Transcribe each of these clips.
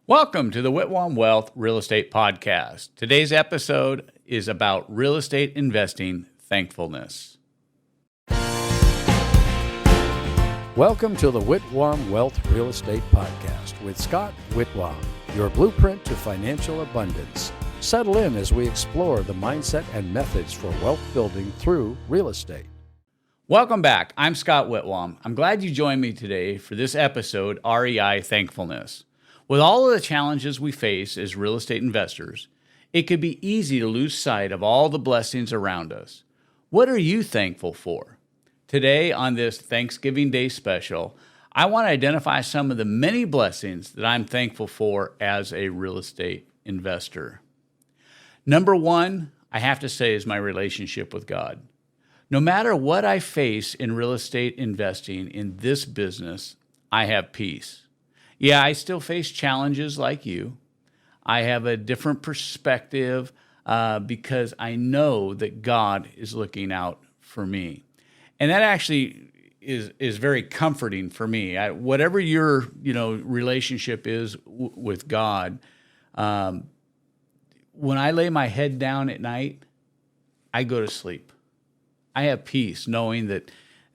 Welcome to the Whitwam Wealth Real Estate Podcast. Today's episode is about real estate investing thankfulness. Welcome to the Whitwam Wealth Real Estate Podcast with Scott Whitwam, your blueprint to financial abundance. Settle in as we explore the mindset and methods for wealth building through real estate. Welcome back. I'm Scott Whitwam. I'm glad you joined me today for this episode, REI Thankfulness. With all of the challenges we face as real estate investors, it could be easy to lose sight of all the blessings around us. What are you thankful for? Today, on this Thanksgiving Day special, I want to identify some of the many blessings that I'm thankful for as a real estate investor. Number one, I have to say, is my relationship with God. No matter what I face in real estate investing in this business, I have peace. Yeah, I still face challenges like you. I have a different perspective because I know that God is looking out for me. And that actually is very comforting for me. Whatever your relationship is with God, when I lay my head down at night, I go to sleep. I have peace knowing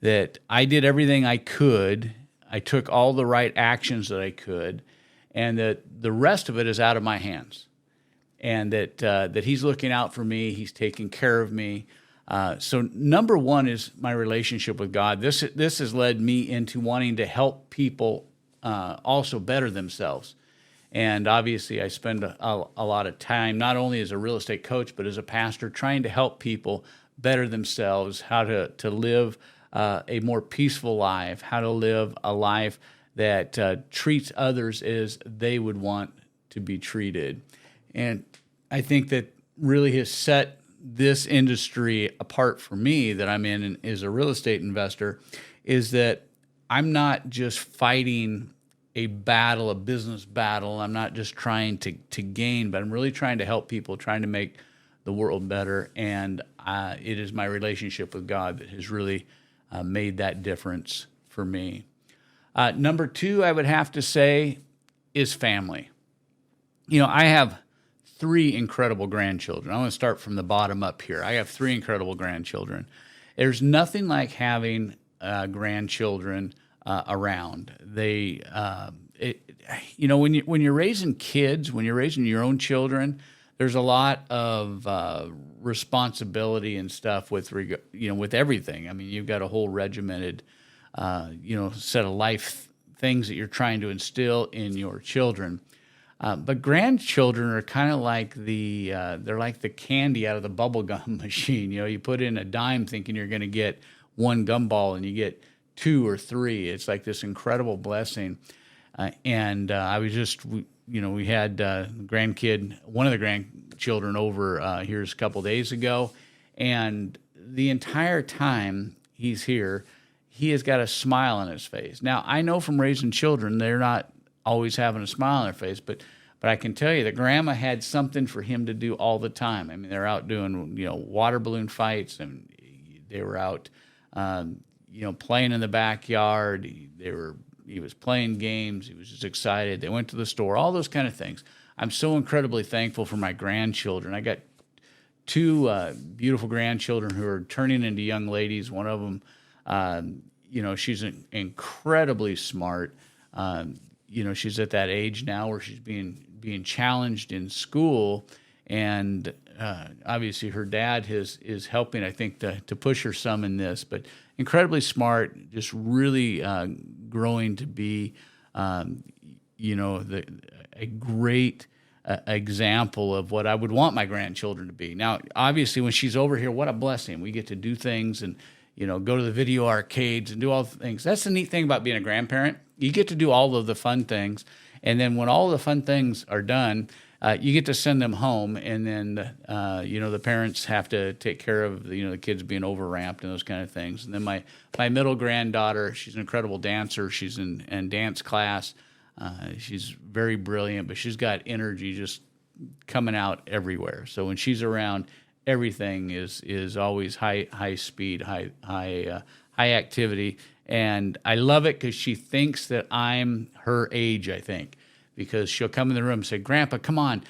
that I did everything I could. I took all the right actions that I could, and that the rest of it is out of my hands, and that He's looking out for me. He's taking care of me. So number one is my relationship with God. This has led me into wanting to help people also better themselves. And obviously, I spend a lot of time, not only as a real estate coach, but as a pastor, trying to help people better themselves, how to live a more peaceful life, how to live a life that treats others as they would want to be treated. And I think that really has set this industry apart for me that I'm in as a real estate investor, is that I'm not just fighting a battle, a business battle. I'm not just trying to gain, but I'm really trying to help people, trying to make the world better. And it is my relationship with God that has really made that difference for me. Number two, I would have to say, is family. I have 3 incredible grandchildren. I want to start from the bottom up here. I have 3 incredible grandchildren. There's nothing like having grandchildren around. When you're raising kids, when you're raising your own children, there's a lot of responsibility and stuff with everything. I mean, you've got a whole regimented, set of life things that you're trying to instill in your children. But grandchildren are kind of like they're like the candy out of the bubble gum machine. You put in a dime thinking you're going to get 1 gumball and you get 2 or 3. It's like this incredible blessing. I was just, we had one of the grandchildren over here a couple days ago, and the entire time he's here, he has got a smile on his face. Now, I know from raising children, they're not always having a smile on their face, but I can tell you that grandma had something for him to do all the time. I mean, they're out doing, water balloon fights, and they were out, playing in the backyard. He was playing games. He was just excited. They went to the store, all those kind of things. I'm so incredibly thankful for my grandchildren. I got 2 beautiful grandchildren who are turning into young ladies. One of them, she's incredibly smart. She's at that age now where she's being challenged in school, and obviously her dad is helping, I think, to push her some in this, but incredibly smart, just really growing to be, a great example of what I would want my grandchildren to be. Now, obviously, when she's over here, what a blessing. We get to do things and, go to the video arcades and do all the things. That's the neat thing about being a grandparent. You get to do all of the fun things, and then when all the fun things are done, you get to send them home, and then the parents have to take care of the kids being overramped and those kind of things. And then my middle granddaughter, she's an incredible dancer. She's in dance class. She's very brilliant, but she's got energy just coming out everywhere. So when she's around, everything is always high speed, high activity. And I love it because she thinks that I'm her age, I think. because she'll come in the room and say, "Grandpa, come on,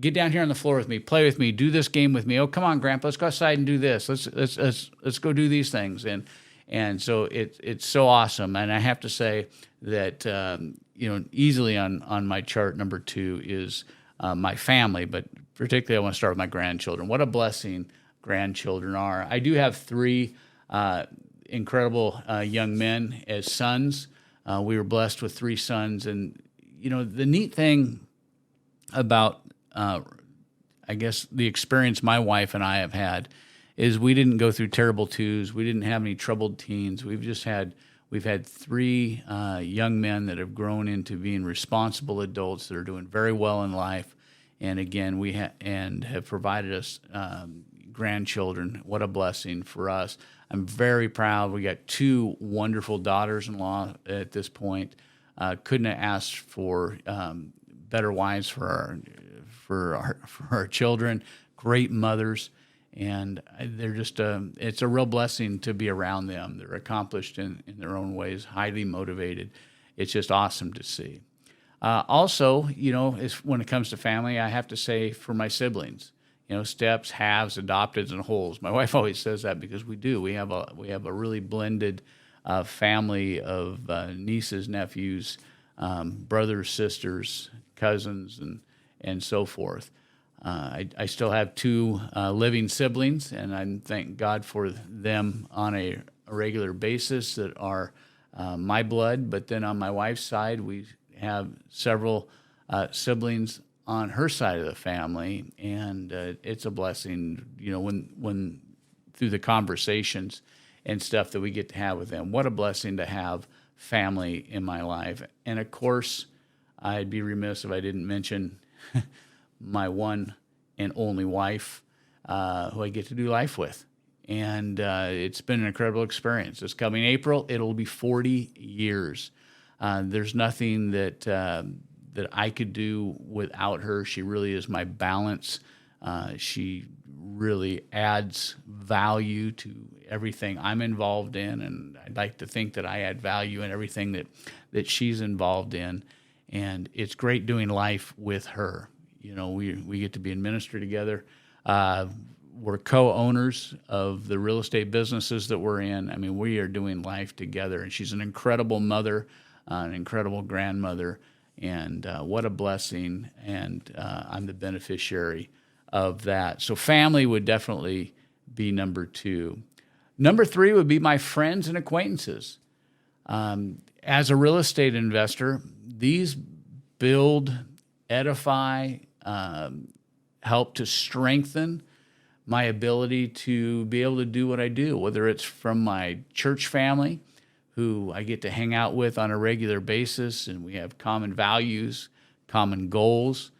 get down here on the floor with me, play with me, do this game with me. Oh, come on, Grandpa, let's go outside and do this. Let's go do these things." And so it's so awesome. And I have to say that easily on my chart number 2 is my family, but particularly I want to start with my grandchildren. What a blessing grandchildren are. I do have 3 incredible young men as sons. We were blessed with 3 sons, and the neat thing about I guess the experience my wife and I have had is we didn't go through terrible twos. We didn't have any troubled teens. We've had 3 young men that have grown into being responsible adults that are doing very well in life, and again and have provided us grandchildren. What a blessing for us. I'm very proud. We got 2 wonderful daughters-in-law at this point. Couldn't have asked for better wives for our children. Great mothers, and they're just it's a real blessing to be around them. They're accomplished in their own ways, highly motivated. It's just awesome to see. Also, when it comes to family, I have to say for my siblings, steps, halves, adopteds, and wholes. My wife always says that because we do. We have a really blended family of nieces, nephews, brothers, sisters, cousins, and so forth. I still have 2 living siblings, and I thank God for them on a regular basis that are my blood. But then on my wife's side, we have several siblings on her side of the family, and it's a blessing, when through the conversations and stuff that we get to have with them. What a blessing to have family in my life. And of course, I'd be remiss if I didn't mention my one and only wife, who I get to do life with. And it's been an incredible experience. This coming April, it'll be 40 years. There's nothing that I could do without her. She really is my balance. She really adds value to everything I'm involved in, and I'd like to think that I add value in everything that she's involved in. And it's great doing life with her. We get to be in ministry together. We're co-owners of the real estate businesses that we're in. I mean, we are doing life together, and she's an incredible mother, an incredible grandmother, and what a blessing, and I'm the beneficiary of that. So family would definitely be number 2. Number 3 would be my friends and acquaintances. As a real estate investor, these build, edify, help to strengthen my ability to be able to do what I do, whether it's from my church family, who I get to hang out with on a regular basis, and we have common values, common goals,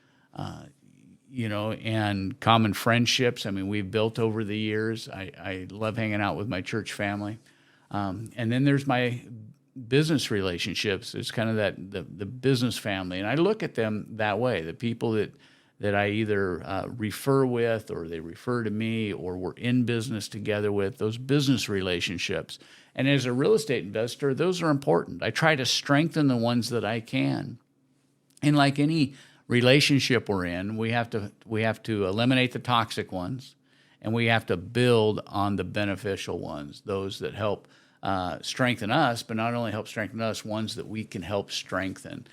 and common friendships. I mean, we've built over the years. I love hanging out with my church family. And then there's my business relationships. It's kind of the business family. And I look at them that way, the people that I either refer with, or they refer to me, or we're in business together with, those business relationships. And as a real estate investor, those are important. I try to strengthen the ones that I can. And like any relationship we're in, we have to eliminate the toxic ones, and we have to build on the beneficial ones, those that help strengthen us, but not only help strengthen us, ones that we can help strengthen.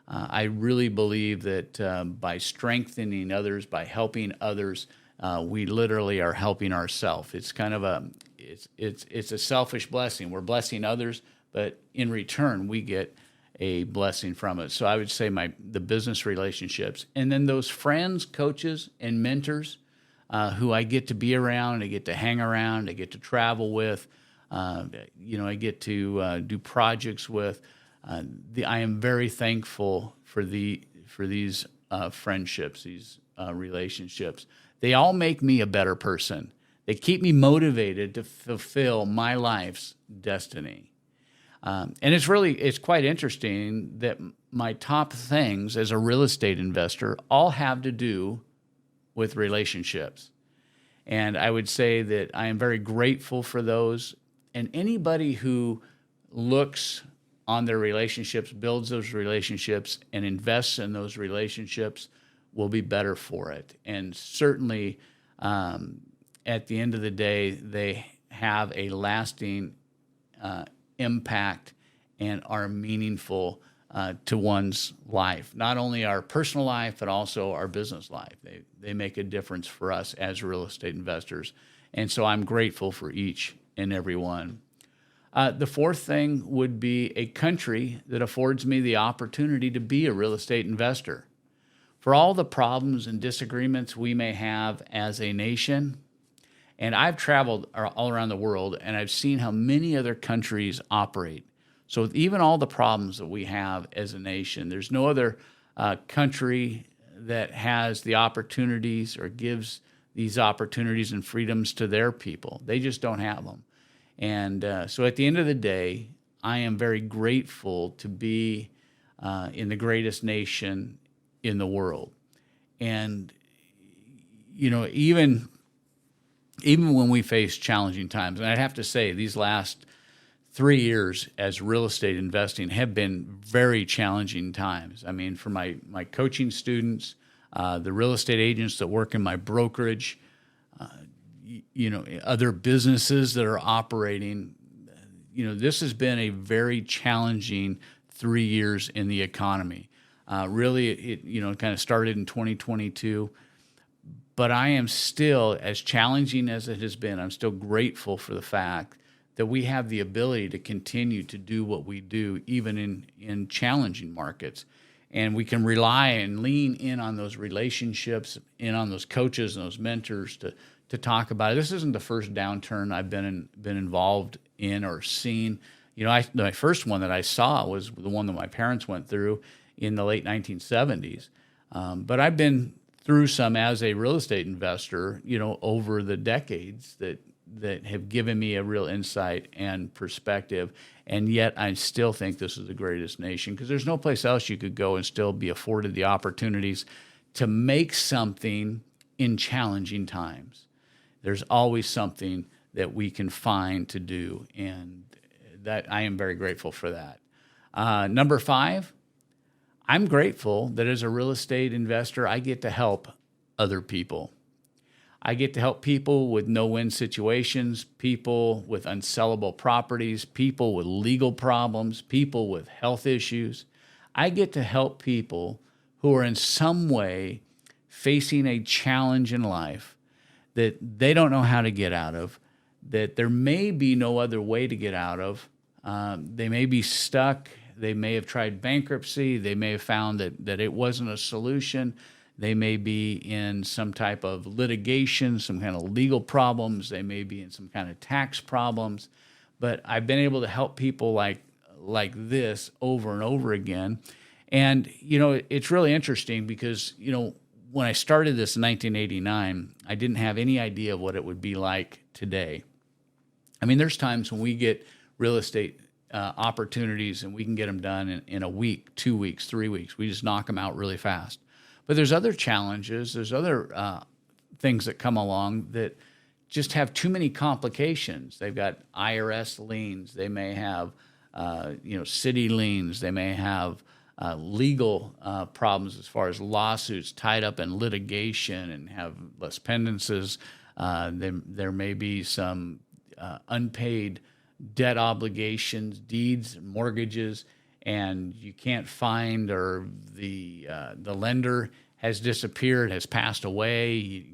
I really believe that by strengthening others, by helping others, we literally are helping ourselves. It's kind of it's a selfish blessing. We're blessing others, but in return, we get a blessing from it. So I would say the business relationships, and then those friends, coaches, and mentors who I get to be around, I get to hang around, I get to travel with, I get to do projects with. I am very thankful for these friendships, these relationships. They all make me a better person. They keep me motivated to fulfill my life's destiny. And it's quite interesting that my top things as a real estate investor all have to do with relationships. And I would say that I am very grateful for those. And anybody who looks on their relationships, builds those relationships, and invests in those relationships will be better for it. And certainly, at the end of the day, they have a lasting impact and are meaningful to one's life, not only our personal life, but also our business life. They make a difference for us as real estate investors. And so I'm grateful for each and every one. The fourth thing would be a country that affords me the opportunity to be a real estate investor. For all the problems and disagreements we may have as a nation, and I've traveled all around the world, and I've seen how many other countries operate. So with even all the problems that we have as a nation, there's no other country that has the opportunities or gives these opportunities and freedoms to their people. They just don't have them. And so at the end of the day, I am very grateful to be in the greatest nation in the world. And, you know, even when we face challenging times, and I'd have to say these last 3 years as real estate investing have been very challenging times. I mean, for my coaching students, the real estate agents that work in my brokerage, other businesses that are operating, this has been a very challenging 3 years in the economy. Really, it kind of started in 2022, but I am still, as challenging as it has been, I'm still grateful for the fact that we have the ability to continue to do what we do, even in challenging markets. And we can rely and lean in on those relationships, in on those coaches and those mentors to talk about it. This isn't the first downturn I've been involved in or seen. My first one that I saw was the one that my parents went through in the late 1970s. But I've been through some as a real estate investor, over the decades that have given me a real insight and perspective. And yet I still think this is the greatest nation, because there's no place else you could go and still be afforded the opportunities to make something in challenging times. There's always something that we can find to do, and that I am very grateful for that. Number 5, I'm grateful that as a real estate investor, I get to help other people. I get to help people with no-win situations, people with unsellable properties, people with legal problems, people with health issues. I get to help people who are in some way facing a challenge in life that they don't know how to get out of, that there may be no other way to get out of. They may be stuck. They may have tried bankruptcy. They may have found that it wasn't a solution. They may be in some type of litigation, some kind of legal problems. They may be in some kind of tax problems. But I've been able to help people like this over and over again. And, it's really interesting because, when I started this in 1989, I didn't have any idea of what it would be like today. I mean, there's times when we get real estate opportunities and we can get them done in a week, 2 weeks, 3 weeks. We just knock them out really fast. But there's other challenges. There's other things that come along that just have too many complications. They've got IRS liens. They may have, city liens. They may have legal problems as far as lawsuits tied up in litigation and have less penances. There may be some unpaid debt obligations, deeds, mortgages, and you can't find, or the lender has disappeared, has passed away,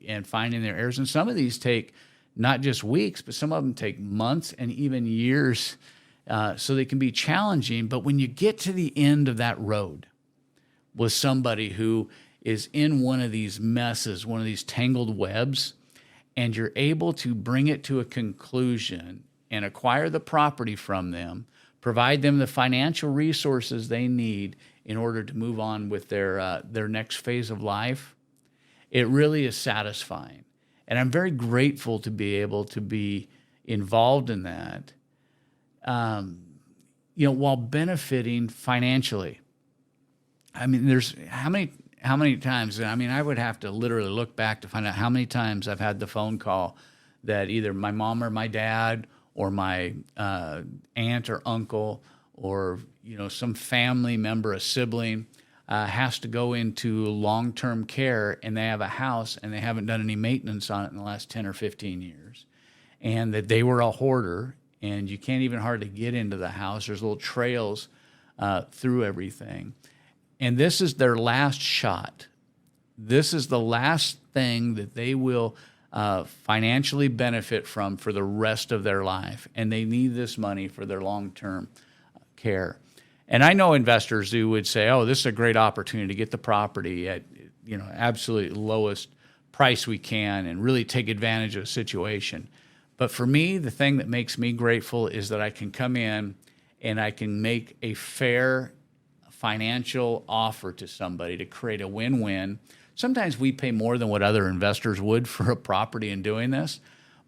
and finding their heirs. And some of these take not just weeks, but some of them take months and even years. So they can be challenging. But when you get to the end of that road with somebody who is in one of these messes, one of these tangled webs, and you're able to bring it to a conclusion and acquire the property from them, provide them the financial resources they need in order to move on with their next phase of life, it really is satisfying. And I'm very grateful to be able to be involved in that, while benefiting financially. I mean, there's how many times, I would have to literally look back to find out how many times I've had the phone call that either my mom or my dad or my aunt or uncle or some family member, a sibling, has to go into long-term care, and they have a house and they haven't done any maintenance on it in the last 10 or 15 years, and that they were a hoarder, and you can't even hardly get into the house. There's little trails through everything. And this is their last shot. This is the last thing that they will financially benefit from for the rest of their life. And they need this money for their long-term care. And I know investors who would say, oh, this is a great opportunity to get the property at absolute lowest price we can and really take advantage of the situation. But for me, the thing that makes me grateful is that I can come in and I can make a fair financial offer to somebody to create a win-win. Sometimes we pay more than what other investors would for a property in doing this.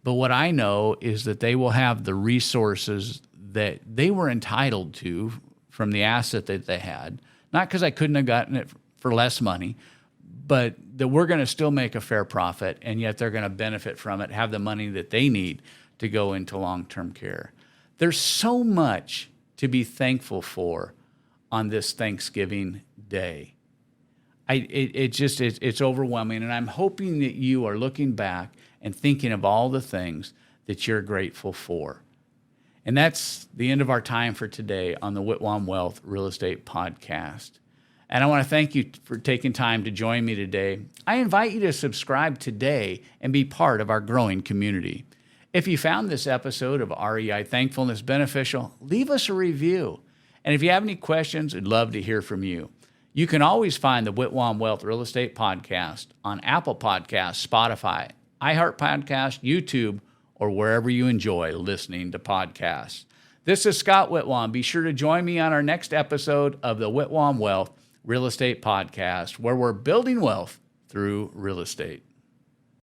But what I know is that they will have the resources that they were entitled to from the asset that they had. Not because I couldn't have gotten it for less money, but that we're going to still make a fair profit, and yet they're going to benefit from it, have the money that they need to go into long-term care. There's so much to be thankful for on this Thanksgiving Day. It's overwhelming, and I'm hoping that you are looking back and thinking of all the things that you're grateful for. And that's the end of our time for today on the Whitwam Wealth Real Estate Podcast. And I want to thank you for taking time to join me today. I invite you to subscribe today and be part of our growing community. If you found this episode of REI Thankfulness beneficial, leave us a review. And if you have any questions, I'd love to hear from you. You can always find the Whitwam Wealth Real Estate Podcast on Apple Podcasts, Spotify, iHeart Podcast, YouTube, or wherever you enjoy listening to podcasts. This is Scott Whitwam. Be sure to join me on our next episode of the Whitwam Wealth Real Estate Podcast, where we're building wealth through real estate.